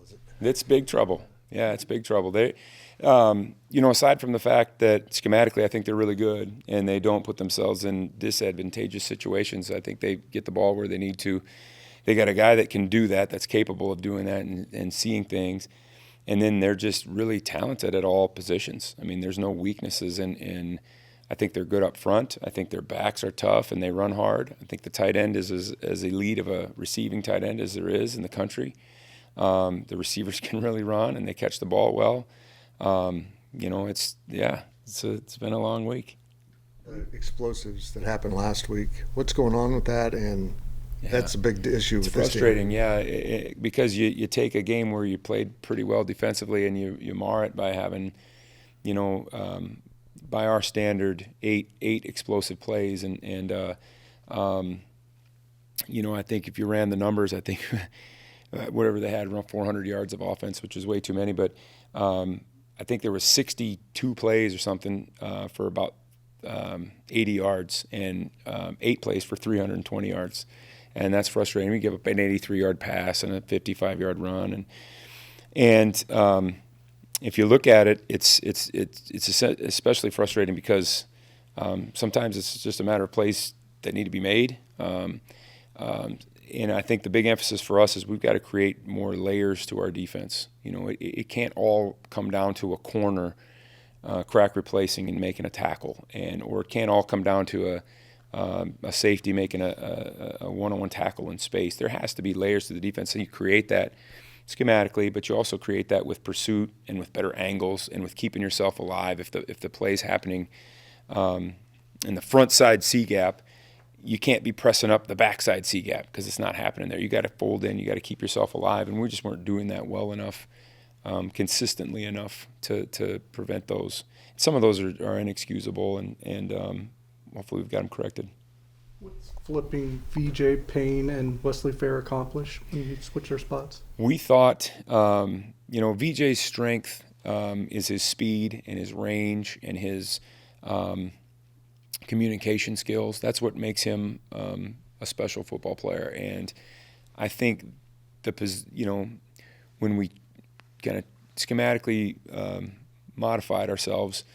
is it? It's big trouble. Yeah, it's big trouble. They, aside from the fact that schematically I think they're really good and they don't put themselves in disadvantageous situations, I think they get the ball where they need to. They got a guy that can do that, that's capable of doing that and seeing things. And then they're just really talented at all positions. I mean, there's no weaknesses, and I think they're good up front. I think their backs are tough and they run hard. I think the tight end is as elite of a receiving tight end as there is in the country. The receivers can really run and they catch the ball well. It's been a long week. The explosives that happened last week, what's going on with that? And that's a big issue with this team. Frustrating, yeah, because you take a game where you played pretty well defensively and you mar it by having, by our standard, eight explosive plays. I think if you ran the numbers, I think whatever they had, around 400 yards of offense, which is way too many. But I think there was 62 plays or something for about 80 yards and 8 plays for 320 yards. And that's frustrating. We give up an 83-yard pass and a 55-yard run, and if you look at it, it's especially frustrating because sometimes it's just a matter of plays that need to be made. And I think the big emphasis for us is we've got to create more layers to our defense. It can't all come down to a corner crack replacing and making a tackle, or it can't all come down to a safety making a one-on-one tackle in space. There has to be layers to the defense, and you create that schematically, but you also create that with pursuit and with better angles and with keeping yourself alive. If the play's happening in the front side C gap, you can't be pressing up the backside C gap because it's not happening there. You got to fold in. You got to keep yourself alive, and we just weren't doing that well enough, consistently enough to prevent those. Some of those are inexcusable, and hopefully we've got them corrected. What's flipping VJ Payne and Wesley Fair accomplish when you switch their spots? We thought, VJ's strength is his speed and his range and his communication skills. That's what makes him a special football player. And I think when we kind of schematically modified ourselves,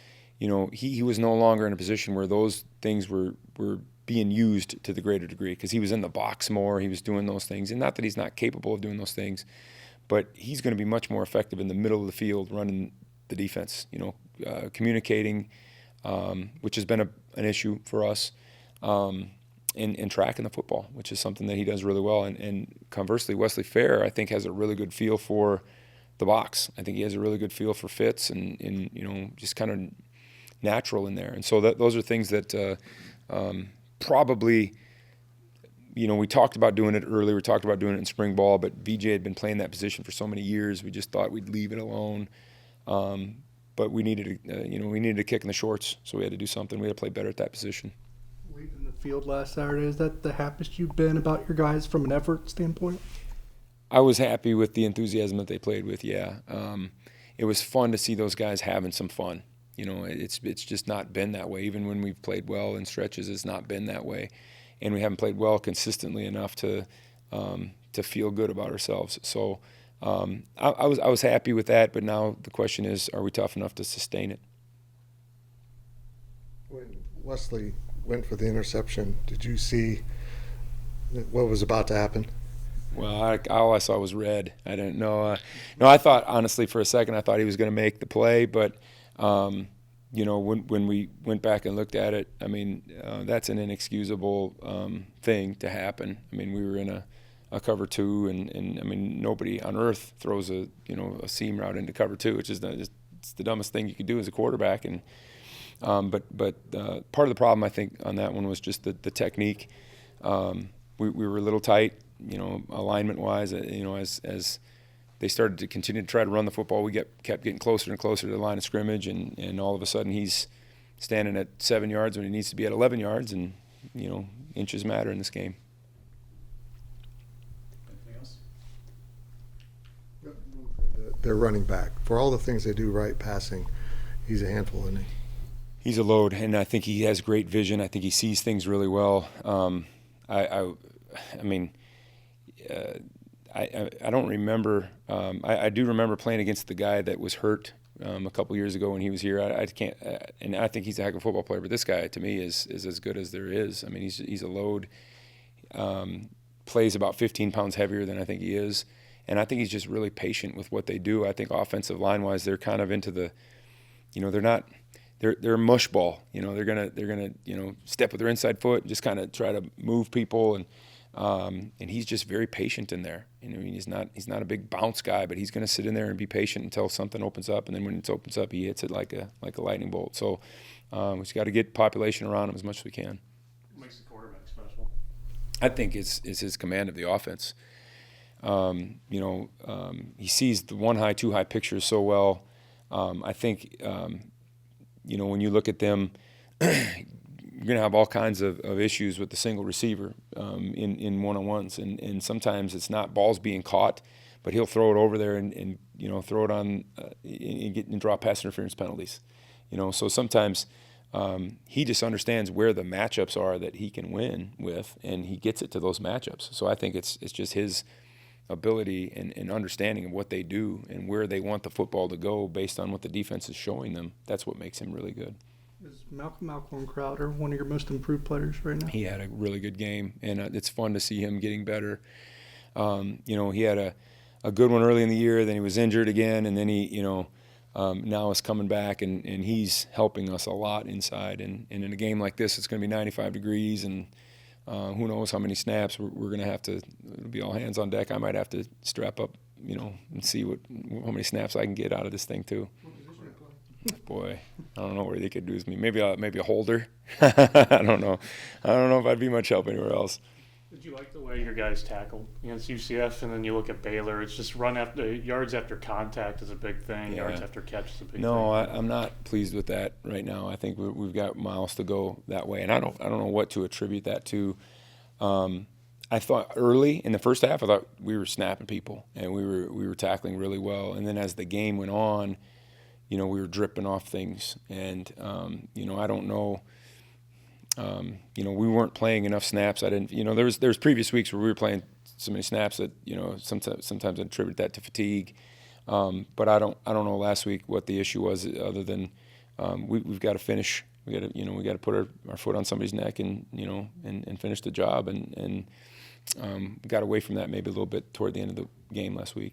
he was no longer in a position where those things were being used to the greater degree because he was in the box more. He was doing those things. And not that he's not capable of doing those things, but he's going to be much more effective in the middle of the field running the defense, communicating, which has been an issue for us, and tracking the football, which is something that he does really well. And conversely, Wesley Fair, I think, has a really good feel for the box. I think he has a really good feel for fits and just kind of natural in there. And so those are things that probably, we talked about doing it early. We talked about doing it in spring ball, but VJ had been playing that position for so many years. We just thought we'd leave it alone. But we needed a kick in the shorts, so we had to do something. We had to play better at that position. Leaving the field last Saturday, is that the happiest you've been about your guys from an effort standpoint? I was happy with the enthusiasm that they played with, yeah. It was fun to see those guys having some fun. It's just not been that way. Even when we've played well in stretches, it's not been that way. And we haven't played well consistently enough to feel good about ourselves. So I was happy with that, but now the question is, are we tough enough to sustain it? When Wesley went for the interception, did you see what was about to happen? Well, all I saw was red. I didn't know. No, I thought, honestly, for a second, I thought he was going to make the play, but when we went back and looked at it, I mean, that's an inexcusable thing to happen. I mean, we were in a cover two, and I mean, nobody on earth throws a seam route into cover two, which is it's the dumbest thing you could do as a quarterback. And but part of the problem, I think, on that one was just the technique. We were a little tight, alignment-wise. As they started to continue to try to run the football, we kept getting closer and closer to the line of scrimmage, and all of a sudden he's standing at 7 yards when he needs to be at 11 yards, and inches matter in this game. Anything else? Their running back, for all the things they do right passing, he's a handful, isn't he? He's a load, and I think he has great vision. I think he sees I don't remember. I do remember playing against the guy that was hurt a couple years ago when he was here. I can't, and I think he's a heck of a football player. But this guy, to me, is as good as there is. I mean, he's a load. Plays about 15 pounds heavier than I think he is, and I think he's just really patient with what they do. I think offensive line wise, they're kind of into the, they're not. They're a mush ball. They're gonna step with their inside foot and just kind of try to move people, and he's just very patient in there. He's not a big bounce guy, but he's gonna sit in there and be patient until something opens up, and then when it opens up, he hits it like a lightning bolt. So we just got to get population around him as much as we can. What makes the quarterback special? I think it's his command of the offense. He sees the 1-high, 2-high pictures so well. I think. When you look at them, you're going to have all kinds of issues with the single receiver in one-on-ones. And sometimes it's not balls being caught, but he'll throw it over there and throw it on and draw pass interference penalties. So sometimes he just understands where the matchups are that he can win with, and he gets it to those matchups. So I think it's just his ability and understanding of what they do and where they want the football to go based on what the defense is showing them. That's what makes him really good. Is Malcolm Crowder one of your most improved players right now? He had a really good game, and it's fun to see him getting better. He had a good one early in the year, then he was injured again, and then he, now is coming back, and he's helping us a lot inside. And in a game like this, it's going to be 95 degrees, and who knows how many snaps we're going to have to. It'll be all hands on deck. I might have to strap up, and see how many snaps I can get out of this thing too. Boy, I don't know where they could use me. Maybe a holder. I don't know. I don't know if I'd be much help anywhere else. Did you like the way your guys tackled against UCF? And then you look at Baylor, it's just yards after contact is a big thing. Yeah. Yards after catch is a big thing. No, I'm not pleased with that right now. I think we've got miles to go that way, and I don't know what to attribute that to. I thought early in the first half, I thought we were snapping people and we were tackling really well, and then as the game went on, we were dripping off things, and I don't know. We weren't playing enough snaps. I didn't. There was previous weeks where we were playing so many snaps that sometimes I attribute that to fatigue. But I don't know last week what the issue was, other than we've got to finish. We got to put our foot on somebody's neck and finish the job, and got away from that maybe a little bit toward the end of the game last week.